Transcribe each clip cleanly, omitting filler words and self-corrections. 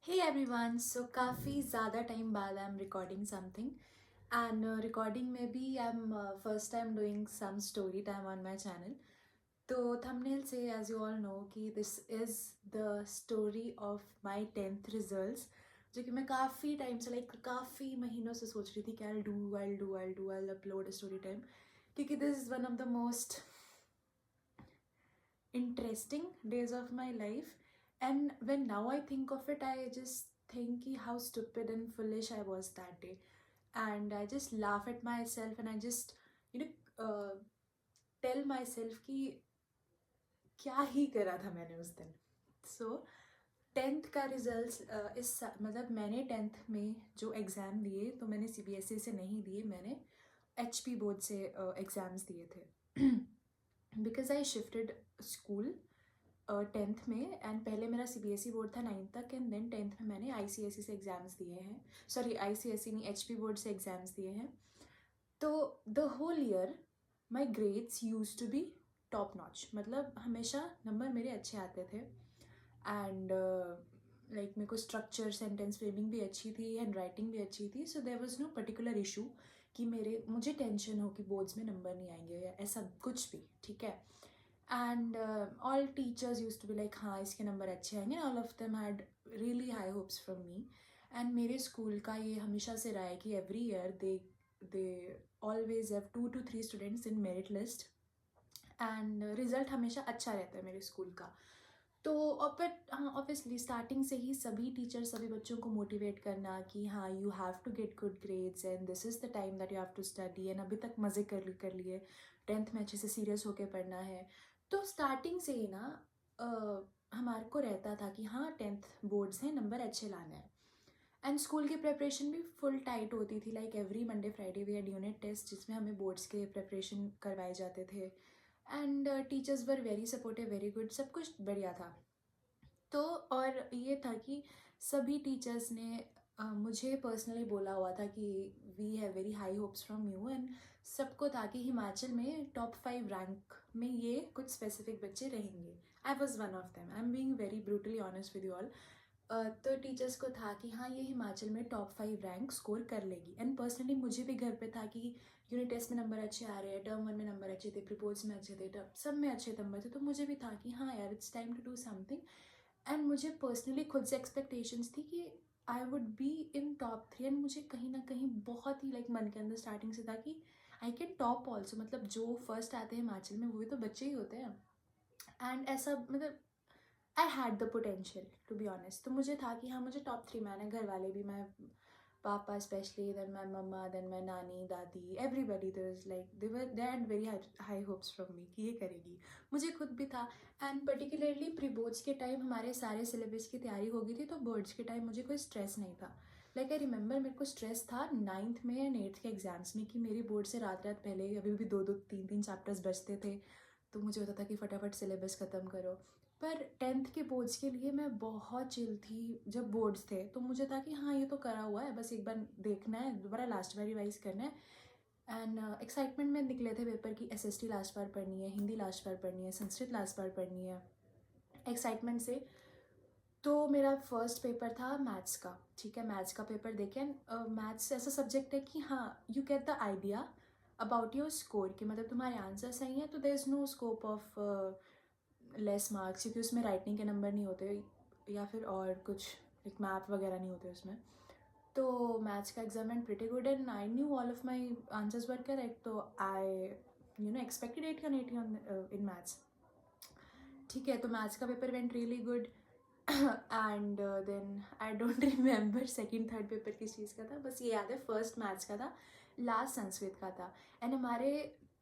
Hey everyone, so काफ़ी ज़्यादा time बाद I am recording something and recording में भी I am first time doing some story time on my channel. तो thumbnail से as you all know कि this is the story of my tenth results, जो कि मैं काफ़ी टाइम से काफ़ी महीनों से सोच रही थी कि आई अपलोड स्टोरी टाइम, क्योंकि this is one of the most interesting days of my life. And when now I think of it, I just think how stupid and foolish I was that day. And I just laugh at myself and I just, you know, tell myself कि क्या ही करा था मैंने उस दिन. So tenth का results मतलब मैंने टेंथ में जो एग्ज़ाम दिए तो मैंने सीबीएसई से नहीं दिए, मैंने एचपी बोर्ड से एग्ज़ाम्स दिए थे. Because I shifted school tenth में, एंड पहले मेरा सीबीएसई बोर्ड था नाइन्थ तक, एंड देन टेंथ में मैंने आईसीएसई से एग्ज़ाम्स दिए हैं. सॉरी, आईसीएसई नहीं, एचपी बोर्ड से एग्ज़ाम्स दिए हैं. तो the whole year my grades used to be top notch, मतलब हमेशा नंबर मेरे अच्छे आते थे. एंड मेरे को स्ट्रक्चर, सेंटेंस फ्रेमिंग भी अच्छी थी, हैंड राइटिंग भी अच्छी थी. So there was no particular issue कि मुझे टेंशन हो कि बोर्ड्स में नंबर नहीं आएंगे या ऐसा कुछ भी. ठीक है. And all teachers used to be like हाँ इसके नंबर अच्छे आएंगे. All of them had really high hopes from me. And मेरे स्कूल का ये हमेशा से रहा है कि every year they always have 2 to 3 students in merit list, and result हमेशा अच्छा रहता है मेरे स्कूल का. तो हाँ, ऑब्वियसली स्टार्टिंग से ही सभी टीचर सभी बच्चों को मोटिवेट करना कि हाँ you have to get good grades and this is the time that you have to study. And अभी तक मज़े कर लिए, टेंथ में अच्छे से सीरियस होकर पढ़ना है. तो स्टार्टिंग से ही ना हमारे को रहता था कि हाँ टेंथ बोर्ड्स हैं, नंबर अच्छे लाना है. एंड स्कूल की प्रिपरेशन भी फुल टाइट होती थी. Like every Monday Friday we had unit test जिसमें हमें बोर्ड्स के प्रिपरेशन करवाए जाते थे. And teachers were very supportive, very good, सब कुछ बढ़िया था. तो और ये था कि सभी टीचर्स ने मुझे पर्सनली बोला हुआ था कि we have very high hopes from you. And सबको था कि हिमाचल में टॉप 5 रैंक में ये कुछ स्पेसिफिक बच्चे रहेंगे. I was one of them. I am being very brutally honest with you all. तो टीचर्स को था कि हाँ ये हिमाचल में टॉप 5 रैंक स्कोर कर लेगी. एंड पर्सनली मुझे भी घर पे था कि यूनिट टेस्ट में नंबर अच्छे आ रहे हैं, टर्म 1 में नंबर अच्छे थे, प्रीपोज में अच्छे थे, सब में अच्छे नंबर थे. तो मुझे भी था कि हाँ यार it's time to do something. And मुझे पर्सनली खुद से एक्सपेक्टेशंस थी कि I would be in top 3. एंड मुझे कहीं ना कहीं बहुत ही मन के अंदर स्टार्टिंग से था कि आई कैन टॉप ऑल्सो. मतलब जो फर्स्ट आते हैं हिमाचल में वो भी तो बच्चे ही होते हैं. एंड ऐसा मतलब I had the potential to be honest. तो मुझे था कि हाँ मुझे टॉप 3 में आना है. घर वाले भी, मैं पापा स्पेशली, देन माई मम्मा, देन माई नानी दादी, everybody they had very high hopes from मी कि ये करेगी. मुझे खुद भी था. एंड पर्टिकुलरली प्री बोर्ड्स के टाइम हमारे सारे सिलेबस की तैयारी हो गई थी, तो बोर्ड्स के टाइम मुझे कोई स्ट्रेस नहीं था. आई रिमेंबर मेरे को स्ट्रेस था 9th में एंड 8th के एग्जाम्स में कि मेरी बोर्ड से रात रात पहले अभी भी 2-2 3-3 चैप्टर्स बचते थे. तो मुझे होता था कि फटाफट सिलेबस ख़त्म करो. पर टेंथ के बोर्ड्स के लिए मैं बहुत चिल थी. जब बोर्ड्स थे तो मुझे था कि हाँ ये तो करा हुआ है, बस एक बार देखना है, दोबारा लास्ट बार रिवाइज करना है. एंड एक्साइटमेंट में निकले थे पेपर की एसएसटी लास्ट बार पढ़नी है, हिंदी लास्ट बार पढ़नी है, संस्कृत लास्ट बार पढ़नी है, एक्साइटमेंट से. तो मेरा फर्स्ट पेपर था मैथ्स का. ठीक है, मैथ्स का पेपर देखें. मैथ्स ऐसा सब्जेक्ट है कि हाँ you get the idea about your score कि मतलब तुम्हारे आंसर सही है तो there is no scope of less marks, क्योंकि उसमें राइटिंग के नंबर नहीं होते या फिर और कुछ एक मैप वगैरह नहीं होते उसमें. तो मैथ्स का exam and pretty good and I knew all of my answers were correct. तो I expected 8 on 80 in maths. ठीक है, तो मैथ्स का paper went really good. And then I don't remember second third paper किस चीज़ का था, बस ये याद है फर्स्ट मैथ्स का था, लास्ट संस्कृत का था. एंड हमारे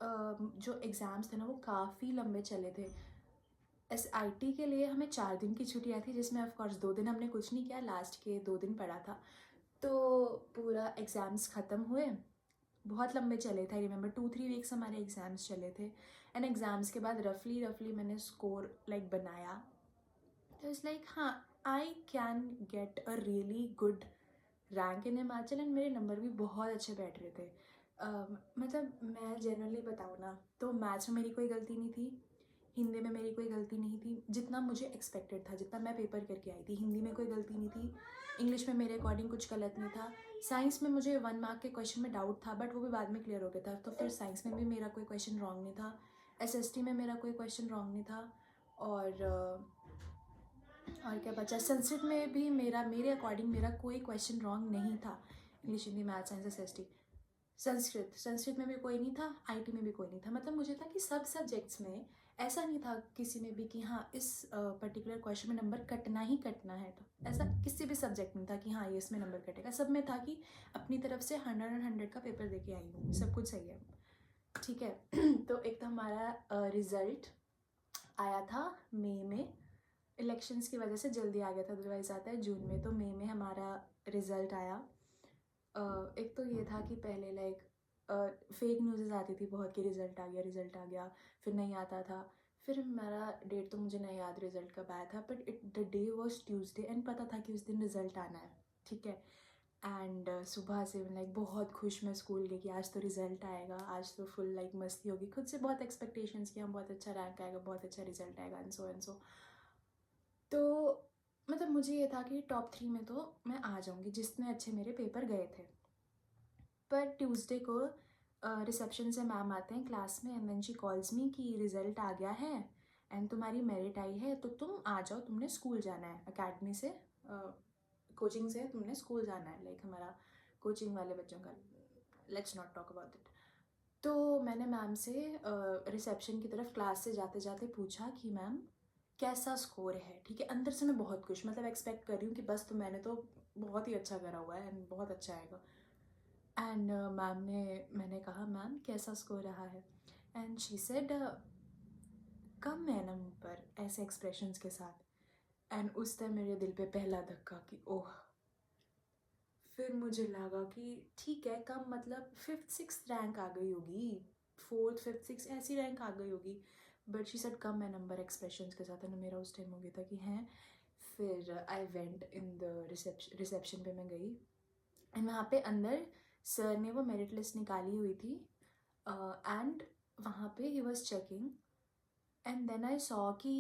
जो एग्ज़ाम्स थे ना वो काफ़ी लंबे चले थे. SIT के लिए हमें 4 दिन की छुट्टियाँ थी, जिसमें ऑफकोर्स 2 दिन हमने कुछ नहीं किया, लास्ट के 2 दिन पढ़ा था. तो पूरा एग्ज़ाम्स ख़त्म हुए, बहुत लंबे चले थे. आई रिमेंबर 2-3 वीक्स हमारे एग्ज़ाम्स चले थे. एंड एग्ज़ाम्स के बाद रफली मैंने स्कोर बनाया. तो इट्स हाँ I can get a really good rank in Himachal. And मेरे नंबर भी बहुत अच्छे बैठ रहे थे. मतलब मैं जनरली बताऊँ ना तो मैथ्स में मेरी कोई गलती नहीं थी, हिंदी में मेरी कोई गलती नहीं थी, जितना मुझे एक्सपेक्टेड था, जितना मैं पेपर करके आई थी। हिंदी में कोई गलती नहीं थी, इंग्लिश में मेरे अकॉर्डिंग कुछ गलत नहीं था। साइंस में मुझे 1 मार्क के क्वेश्चन में डाउट था, बट वो भी बाद में क्लियर हो गया था। तो फिर साइंस में भी मेरा कोई क्वेश्चन रॉन्ग नहीं था, SST में मेरा कोई क्वेश्चन रॉन्ग नहीं था, और क्या बचा, संस्कृत में भी मेरे अकॉर्डिंग मेरा कोई क्वेश्चन रॉन्ग नहीं था। English, Hindi, math, science, SST, Sanskrit में भी कोई नहीं था, IT में भी कोई नहीं था। मतलब मुझे था कि सब सब्जेक्ट्स में ऐसा नहीं था किसी में भी कि हाँ इस पर्टिकुलर क्वेश्चन में नंबर कटना ही कटना है। तो ऐसा किसी भी सब्जेक्ट में था कि हाँ ये इसमें नंबर कटेगा। सब में था कि अपनी तरफ से 100 का पेपर दे के आई हूँ, सब कुछ सही है, ठीक है। तो एक तो हमारा रिज़ल्ट आया था मई में, इलेक्शंस की वजह से जल्दी आ गया था, अदरवाइज आता है जून में। तो मई में हमारा रिज़ल्ट आया। एक तो ये था कि पहले लाइक फेक न्यूज़ आती थी बहुत कि रिज़ल्ट आ गया, रिज़ल्ट आ गया, फिर नहीं आता था। फिर मेरा डेट तो मुझे नहीं याद रिज़ल्ट कब आया था, but the day was Tuesday and पता था कि उस दिन रिज़ल्ट आना है, ठीक है। एंड सुबह से लाइक बहुत खुश मैं स्कूल गई कि आज तो रिज़ल्ट आएगा, आज तो फुल लाइक मस्ती होगी, खुद से बहुत एक्सपेक्टेशंस कि हम बहुत अच्छा रैंक आएगा, बहुत अच्छा रिज़ल्ट आएगा एंड सो। तो मतलब मुझे ये था कि टॉप 3 में तो मैं आ जाऊँगी, जितने अच्छे मेरे पेपर गए थे। पर ट्यूसडे को रिसेप्शन से मैम आते हैं क्लास में, and then she calls me कि रिज़ल्ट आ गया है एंड तुम्हारी मेरिट आई है, तो तुम आ जाओ, तुमने स्कूल जाना है, अकेडमी से कोचिंग से तुमने स्कूल जाना है, लाइक हमारा कोचिंग वाले बच्चों का, let's not talk about it. तो मैंने मैम से रिसेप्शन की तरफ क्लास से जाते जाते पूछा कि मैम कैसा स्कोर है, ठीक है। अंदर से मैं बहुत खुश, मतलब एक्सपेक्ट कर रही हूँ कि बस तो मैंने तो बहुत ही अच्छा करा हुआ है एंड बहुत अच्छा आएगा। एंड मैंने कहा मैम कैसा स्कोर रहा है, एंड शी सेड कम है नंबर, ऐसे एक्सप्रेशंस के साथ। एंड उस टाइम मेरे दिल पे पहला धक्का कि ओह। फिर मुझे लगा कि ठीक है, कम मतलब 5th 6th रैंक आ गई होगी, 4th 5th 6th ऐसी रैंक आ गई होगी, बट शी सेड कम है नंबर एक्सप्रेशंस के साथ। एंड मेरा उस टाइम हो गया था कि हैं। फिर I went in the reception पे मैं गई, एंड वहाँ पे अंदर सर ने वो मेरिट लिस्ट निकाली हुई थी, एंड वहाँ पे ही was checking. And then I saw कि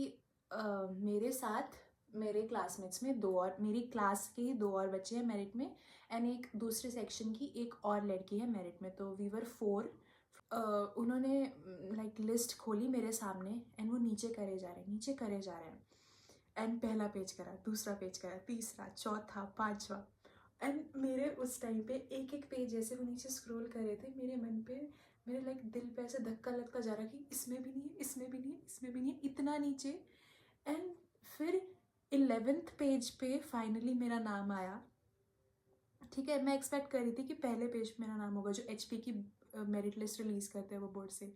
मेरे साथ मेरे क्लासमेट्स में दो और, मेरी क्लास के ही 2 और बच्चे हैं मेरिट में, एंड एक दूसरे सेक्शन की एक और लड़की है मेरिट में, तो वी वर 4। उन्होंने लाइक लिस्ट खोली मेरे सामने, एंड वो नीचे करे जा रहे हैं, नीचे करे जा रहे हैं, एंड पहला पेज करा, दूसरा पेज करा, तीसरा, चौथा, पांचवा। एंड मेरे उस टाइम पे एक एक पेज जैसे वो नीचे स्क्रॉल कर रहे थे, मेरे मन पे, मेरे लाइक दिल पे ऐसे धक्का लगता जा रहा कि इसमें भी नहीं है, इसमें भी नहीं है, इसमें भी नहीं है, इतना नीचे। एंड फिर 11th पेज पे फाइनली मेरा नाम आया, ठीक है। मैं एक्सपेक्ट कर रही थी कि पहले पेज पे मेरा नाम होगा, जो HP की मेरिट लिस्ट रिलीज़ करते हैं वो बोर्ड से।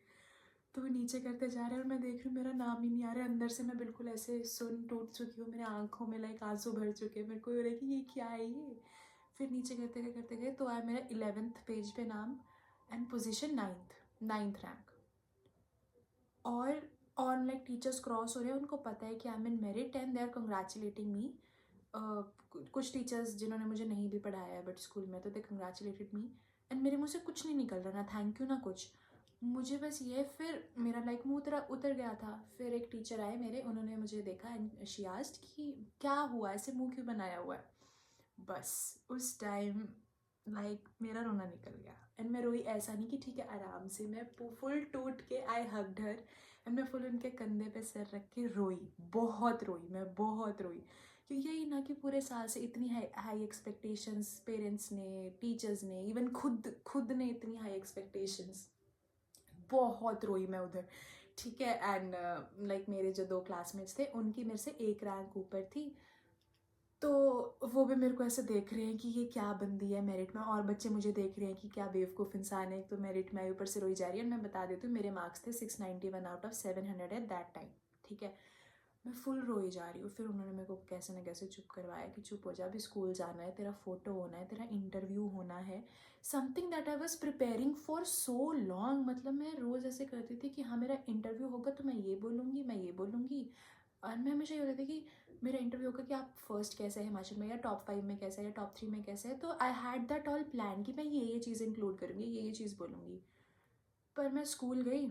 तो वो नीचे करते जा रहे हैं और मैं देख रही हूँ मेरा नाम ही नहीं आ रहा है। अंदर से मैं बिल्कुल ऐसे सुन टूट चुकी हूँ, मेरे आंखों में लाइक आंसू भर चुके हैं, मेरे को हो रहा है कि ये क्या है ये। फिर नीचे करते गए तो आया मेरा 11th पेज पे नाम, एंड पोजीशन 9th रैंक। और लाइक टीचर्स क्रॉस हो रहे हैं, उनको पता है कि I am in merit and they are congratulating me. कुछ टीचर्स जिन्होंने मुझे नहीं भी पढ़ाया है बट स्कूल में, तो दे कंग्रेचुलेटेड मी। एंड मेरे मुँह से कुछ नहीं निकल रहा, ना थैंक यू ना कुछ, मुझे बस ये। फिर मेरा लाइक मुँह उतर गया था। फिर एक टीचर आए मेरे, उन्होंने मुझे देखा एंड शी आस्क्ड कि क्या हुआ, ऐसे मुँह क्यों बनाया हुआ है। बस उस टाइम लाइक मेरा रोना निकल गया, एंड मैं रोई, ऐसा नहीं कि ठीक है आराम से, मैं फुल टूट के आई हग्ड हर, एंड मैं फुल उनके कंधे पे सर रख के रोई, बहुत रोई, मैं बहुत रोई। क्योंकि यही ना कि पूरे साल से इतनी हाई एक्सपेक्टेशंस, पेरेंट्स ने, टीचर्स ने, इवन खुद ने इतनी हाई एक्सपेक्टेशंस, बहुत रोई मैं उधर, ठीक है। एंड लाइक मेरे जो 2 क्लासमेट्स थे उनकी मेरे से 1 रैंक ऊपर थी, तो वो भी मेरे को ऐसे देख रहे हैं कि ये क्या बंदी है मेरिट में, और बच्चे मुझे देख रहे हैं कि क्या बेवकूफ़ इंसान है, तो मेरिट में ऊपर से रोई जा रही है। और मैं बता देती हूँ मेरे मार्क्स थे 691 out of 700 at that time, ठीक है। मैं फुल रोई जा रही हूँ। फिर उन्होंने मेरे को कैसे ना कैसे चुप करवाया कि चुप हो जा, अभी स्कूल जाना है, तेरा फोटो होना है, तेरा इंटरव्यू होना है, something that I was preparing for so long. मतलब मैं रोज़ ऐसे करती थी कि हाँ मेरा इंटरव्यू होगा तो मैं ये बोलूँगी, मैं ये बोलूँगी। और मैं हमेशा ये होती थी कि मेरा इंटरव्यू होगा कि आप फर्स्ट कैसे है हिमाचल में, या टॉप 5 में कैसे है, या टॉप 3 में कैसे है। तो I had that all plan कि मैं ये चीज़ इंक्लूड करूँगी, ये चीज़ बोलूँगी। पर मैं स्कूल गई,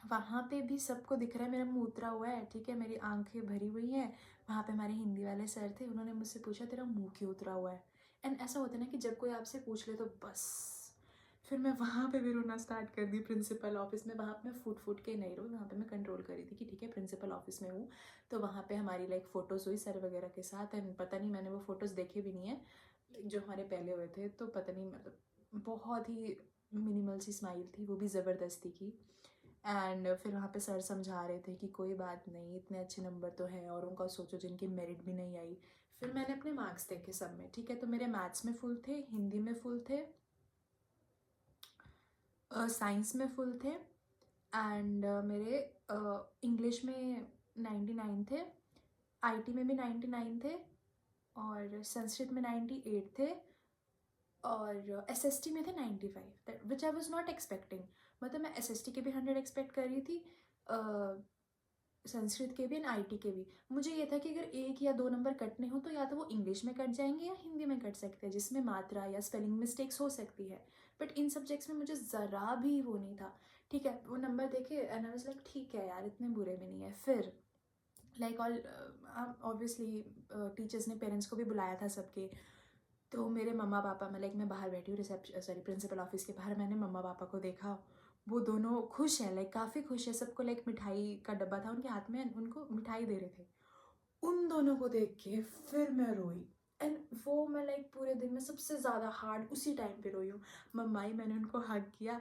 वहाँ पे भी सबको दिख रहा है मेरा मुँह उतरा हुआ है, ठीक है, मेरी आंखें भरी हुई हैं। वहाँ पे हमारे हिंदी वाले सर थे, उन्होंने मुझसे पूछा तेरा मुँह क्यों उतरा हुआ है। एंड ऐसा होता है ना कि जब कोई आपसे पूछ ले तो बस, फिर मैं वहाँ पे भी रोना स्टार्ट कर दी प्रिंसिपल ऑफिस में। वहाँ पे मैं फूट फूट के नहीं रोई, वहाँ पे मैं कंट्रोल कर रही थी कि ठीक है प्रिंसिपल ऑफिस में हूँ। तो वहाँ पे हमारी लाइक फ़ोटोज़ हुई सर वगैरह के साथ। एंड पता नहीं, मैंने वो फ़ोटोज़ देखे भी नहीं है जो हमारे पहले हुए थे, तो पता नहीं, मतलब बहुत ही मिनिमल सी स्माइल थी, वो भी ज़बरदस्ती की। एंड फिर वहाँ पे सर समझा रहे थे कि कोई बात नहीं, इतने अच्छे नंबर तो हैं, और उनका सोचो जिनकी मेरिट भी नहीं आई। फिर मैंने अपने मार्क्स देखे सब में, ठीक है, तो मेरे मैथ्स में फुल थे, हिंदी में फुल थे, साइंस में फुल थे, एंड मेरे इंग्लिश में 99 थे, आईटी में भी 99 थे, और संस्कृत में 98 थे, और एसएसटी में थे 95, विच आई वॉज नॉट एक्सपेक्टिंग। मतलब मैं एसएसटी के भी 100 एक्सपेक्ट कर रही थी, संस्कृत के भी एंड आईटी के भी। मुझे ये था कि अगर एक या दो नंबर कटने हो तो या तो वो इंग्लिश में कट जाएंगे या हिंदी में कट सकते हैं, जिसमें मात्रा या स्पेलिंग मिस्टेक्स हो सकती है। बट इन सब्जेक्ट्स में मुझे ज़रा भी वो नहीं था। ठीक है, वो नंबर देखे एंड आई वाज लाइक ठीक है यार, इतने बुरे भी नहीं है। फिर लाइक ऑल ऑब्वियसली टीचर्स ने पेरेंट्स को भी बुलाया था सबके। तो मेरे मम्मा पापा, मैं बाहर बैठी हूँ प्रिंसिपल ऑफिस के बाहर, मैंने मम्मा पापा को देखा, वो दोनों खुश हैं, लाइक काफ़ी खुश है, सबको लाइक मिठाई का डब्बा था उनके हाथ में, उनको मिठाई दे रहे थे। उन दोनों को देख के फिर मैं रोई। एंड वो मैं लाइक पूरे दिन में सबसे ज़्यादा हार्ड उसी टाइम पे रोई हूँ। मम्माई, मैंने उनको हग किया,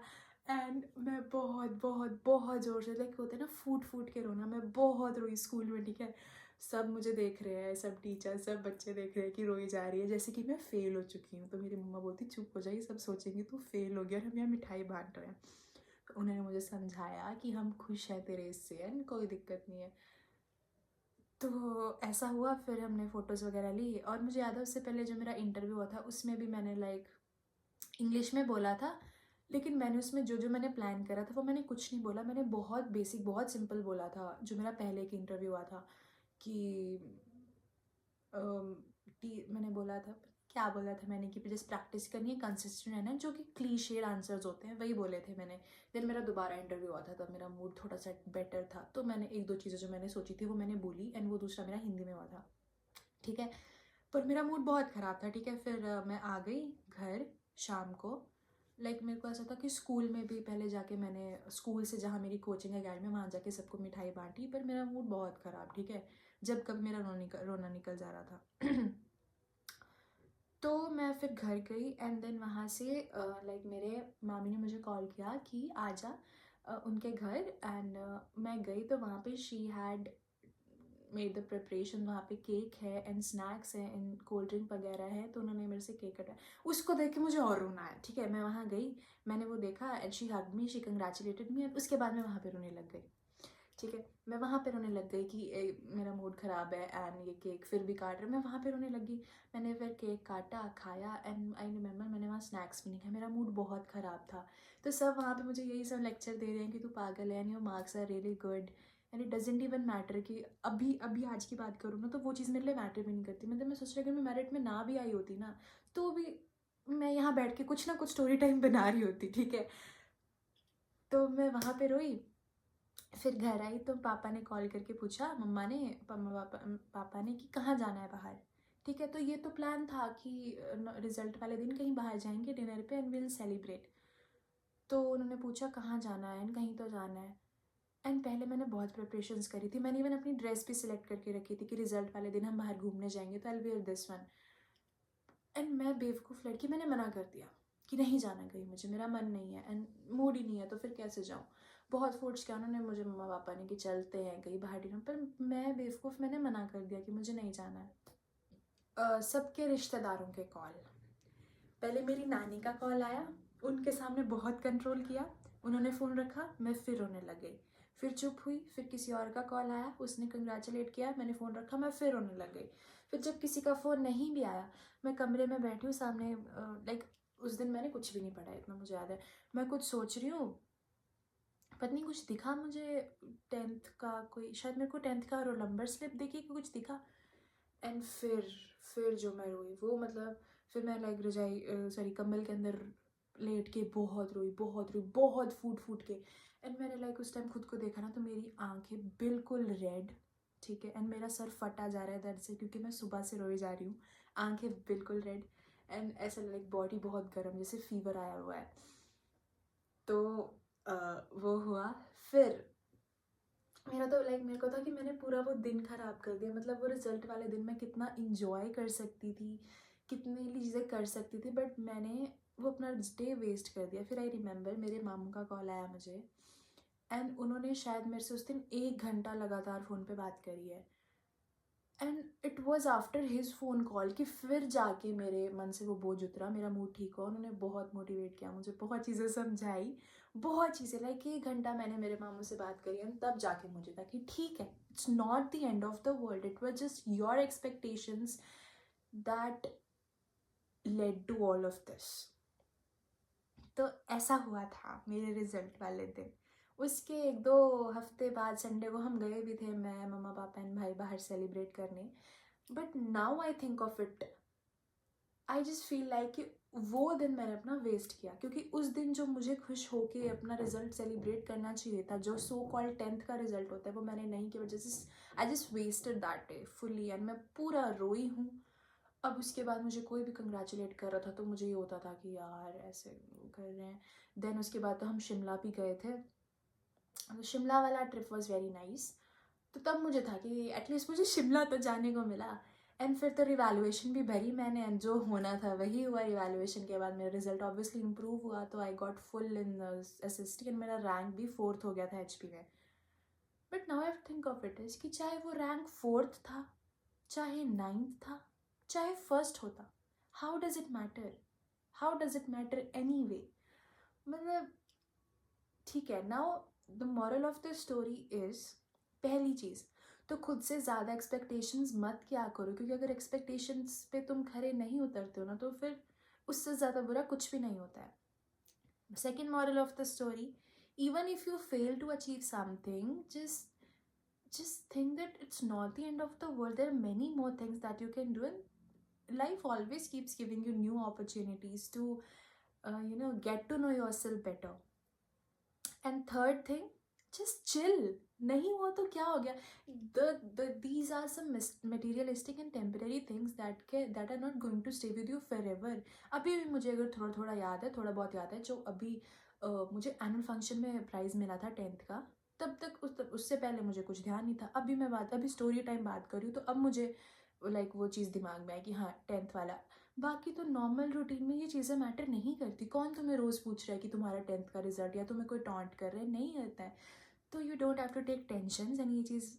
एंड मैं बहुत बहुत बहुत ज़ोर से, लाइक होते हैं ना फूट फूट के रोना, मैं बहुत रोई स्कूल में, ठीक है। सब मुझे देख रहे हैं, सब टीचर, सब बच्चे देख रहे हैं कि रोई जा रही है जैसे कि मैं फ़ेल हो चुकी हूँ। तो मेरी मम्मा बोलती चुप हो जाइए, सब सोचेंगे तू फेल हो गया और हम यहाँ मिठाई बांट रहे हैं। तो उन्होंने मुझे समझाया कि हम खुश हैं तेरे इससे, एंड कोई दिक्कत नहीं है। तो ऐसा हुआ, फिर हमने फ़ोटोज़ वगैरह ली, और मुझे याद है उससे पहले जो मेरा इंटरव्यू हुआ था उसमें भी मैंने लाइक इंग्लिश में बोला था, लेकिन मैंने उसमें जो जो मैंने प्लान करा था वो मैंने कुछ नहीं बोला। मैंने बहुत बेसिक, बहुत सिंपल बोला था जो मेरा पहले एक इंटरव्यू हुआ था, कि मैंने बोला था, क्या बोला था मैंने, कि जस्ट प्रैक्टिस करनी है, कंसिस्टेंट रहना है, जो कि क्लीशेड आंसर्स होते हैं वही बोले थे मैंने। देन मेरा दोबारा इंटरव्यू हुआ था, तब मेरा मूड थोड़ा सा बेटर था, तो मैंने एक दो चीज़ें जो मैंने सोची थी वो मैंने बोली, एंड वो दूसरा मेरा हिंदी में हुआ था, ठीक है। पर मेरा मूड बहुत ख़राब था, ठीक है। फिर मैं आ गई घर शाम को। लाइक मेरे को ऐसा था कि स्कूल में भी पहले जाके मैंने, स्कूल से जहाँ मेरी कोचिंग अकेडमी, वहाँ जाके सबको मिठाई बांटी, पर मेरा मूड बहुत ख़राब, ठीक है, जब कभी मेरा रोना निकल जा रहा था। तो मैं फिर घर गई, एंड देन वहाँ से लाइक मेरे मामी ने मुझे कॉल किया कि आजा उनके घर। एंड मैं गई तो वहाँ पे she had made the preparation, वहाँ पे केक है एंड स्नैक्स है एंड कोल्ड ड्रिंक वगैरह है, तो उन्होंने मेरे से केक कटा। उसको देख के मुझे और रोना है, ठीक है। मैं वहाँ गई, मैंने वो देखा, and she hugged me, she congratulated me, and उसके बाद मैं वहाँ पे रोने लग गई, ठीक है। मैं वहाँ पे रोने लग गई कि मेरा मूड ख़राब है, एंड ये केक फिर भी काट रहे, मैं वहाँ पे रोने लगी। मैंने फिर केक काटा, खाया, एंड आई रिमेंबर मैंने वहाँ स्नैक्स भी नहीं खाया, मेरा मूड बहुत ख़राब था। तो सब वहाँ पे मुझे यही सब लेक्चर दे रहे हैं कि तू पागल है, and your marks are really good, and it doesn't even matter कि अभी अभी आज की बात करूँ ना, तो वो चीज़ मेरे लिए मैटर भी नहीं करती। मतलब मैं सोच रही, अगर मैं मेरिट में ना भी आई होती ना, तो भी मैं यहाँ बैठ के कुछ ना कुछ स्टोरी टाइम बना रही होती, ठीक है। तो मैं वहाँ पे रोई। फिर घर आई तो पापा ने कॉल करके पूछा, मम्मा ने, पापा ने, कि कहाँ जाना है बाहर, ठीक है। तो ये तो प्लान था कि रिजल्ट वाले दिन कहीं बाहर जाएंगे डिनर पे एंड विल सेलिब्रेट। तो उन्होंने पूछा कहाँ जाना है, एंड कहीं तो जाना है। एंड पहले मैंने बहुत प्रिपरेशंस करी थी, मैंने इवन अपनी ड्रेस भी सिलेक्ट करके रखी थी कि रिजल्ट वाले दिन हम बाहर घूमने जाएंगे तो I will where this one. And मैं बेवकूफ़ लड़की, मैंने मना कर दिया कि नहीं जाना कहीं, मुझे, मेरा मन नहीं है एंड मूड ही नहीं है, तो फिर कैसे जाऊँ। बहुत फोर्स किया उन्होंने मुझे, मम्मा पापा ने, कि चलते हैं कहीं बाहर डिनर, पर मैं बेवकूफ़, मैंने मना कर दिया कि मुझे नहीं जाना है। सबके रिश्तेदारों के कॉल, पहले मेरी नानी का कॉल आया, उनके सामने बहुत कंट्रोल किया, उन्होंने फ़ोन रखा, मैं फिर रोने लग गई। फिर चुप हुई, फिर किसी और का कॉल आया, उसने कंग्रेचुलेट किया, मैंने फ़ोन रखा, मैं फिर रोने लग गई। फिर जब किसी का फ़ोन नहीं भी आया, मैं कमरे में बैठी हूँ सामने, लाइक उस दिन मैंने कुछ भी नहीं पढ़ा, इतना मुझे याद है। मैं कुछ सोच रही हूँ, पता नहीं कुछ दिखा मुझे, 10th का कोई, शायद मेरे को 10th का रोल नंबर स्लिप देखी कि कुछ दिखा। एंड फिर जो मैं रोई वो, मतलब फिर मैं लाइक रजाई, सॉरी, कंबल के अंदर लेट के बहुत रोई, बहुत रोई, बहुत फूट फूट के। एंड मैंने लाइक उस टाइम खुद को देखा ना, तो मेरी आंखें बिल्कुल रेड, ठीक है, एंड मेरा सर फटा जा रहा है दर्द से, क्योंकि मैं सुबह से रोई जा रही हूँ। आंखें बिल्कुल रेड, एंड ऐसा लाइक बॉडी बहुत गर्म, जैसे फीवर आया हुआ है। तो वो हुआ। फिर मेरा तो लाइक मेरे को था कि मैंने पूरा वो दिन खराब कर दिया, मतलब वो रिजल्ट वाले दिन मैं कितना इंजॉय कर सकती थी, कितनी चीज़ें कर सकती थी, बट मैंने वो अपना डे वेस्ट कर दिया। फिर आई रिमेंबर मेरे मामू का कॉल आया मुझे, एंड उन्होंने शायद मेरे से उस दिन 1 घंटा लगातार फ़ोन पे बात करी है। And it was after his phone call कि फिर जाके मेरे मन से वो बोझ उतरा, मेरा मूड ठीक हुआ। उन्होंने बहुत मोटिवेट किया मुझे, बहुत चीज़ें समझाई, बहुत चीज़ें, लाइक 1 घंटा मैंने मेरे मामू से बात करी, एंड तब जाके मुझे था कि ठीक है, it's not the end of the world, it was just your expectations that led to all of this. तो ऐसा हुआ था मेरे रिजल्ट वाले दिन। उसके 1-2 हफ्ते बाद संडे को हम गए भी थे, मैं, मम्मा, पापा एंड भाई, बाहर सेलिब्रेट करने। But now I think of it, I just feel like कि वो दिन मैंने अपना वेस्ट किया, क्योंकि उस दिन जो मुझे खुश होके अपना रिजल्ट सेलिब्रेट करना चाहिए था, जो सो कॉल्ड 10th का रिजल्ट होता है, वो मैंने नहीं किया, वजह से I just wasted that day fully, and मैं पूरा रोई हूँ। अब उसके बाद मुझे कोई भी कंग्रेचुलेट कर रहा था तो मुझे ये होता था कि यार ऐसे कर रहे हैं। देन उसके बाद तो हम शिमला भी गए थे, तो शिमला वाला ट्रिप वॉज वेरी नाइस। तो तब मुझे था कि एटलीस्ट मुझे शिमला तो जाने को मिला। एंड फिर तो रिवैल्यूएशन भी भरी मैंने, एंड जो होना था वही हुआ। रिवैल्यूएशन के बाद मेरा रिजल्ट ऑब्वियसली इंप्रूव हुआ, तो I got full in SST, and मेरा रैंक भी 4th हो गया था एचपी में। But now I think of it is कि चाहे वो रैंक 4th था, चाहे 9th था, चाहे फर्स्ट होता, how does it matter? How does it matter any way? मतलब ठीक है। Now the moral of the story is, पहली चीज़ तो खुद से ज़्यादा एक्सपेक्टेशंस मत क्या करो, क्योंकि अगर एक्सपेक्टेशंस पे तुम खरे नहीं उतरते हो ना, तो फिर उससे ज़्यादा बुरा कुछ भी नहीं होता है। Second moral of the story, even if you fail to achieve something, just think that it's not the end of the world. There are many more things that you can do, and life always keeps giving you new opportunities to get to know yourself better. And third thing, just chill. नहीं हुआ तो क्या हो गया? These are some materialistic and temporary things that are not going to stay with you forever. अभी भी मुझे अगर थोड़ा थोड़ा याद है, थोड़ा बहुत याद है, जो अभी मुझे एनुअल फंक्शन में प्राइज़ मिला था 10th का, तब तक उससे पहले मुझे कुछ ध्यान नहीं था। अभी स्टोरी टाइम बात कर रही हूँ, तो अब मुझे लाइक वो चीज़ दिमाग में है कि हाँ 10th वाला। बाकी तो नॉर्मल रूटीन में ये चीज़ें मैटर नहीं करती। कौन तुम्हें रोज़ पूछ रहा है कि तुम्हारा 10th का रिजल्ट, या तुम्हें कोई टॉन्ट कर रहा है? नहीं करता है। तो you don't have to take tension. And ये चीज़,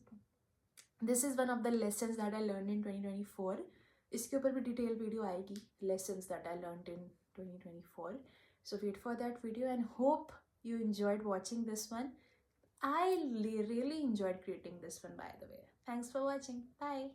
this is one of the lessons that I learn in 2024। इसके ऊपर भी डिटेल वीडियो आएगी, lessons that I learn in 2024। So wait for that video, and hope you enjoyed watching this one. I really enjoyed creating this one, by the way. Thanks for watching. Bye.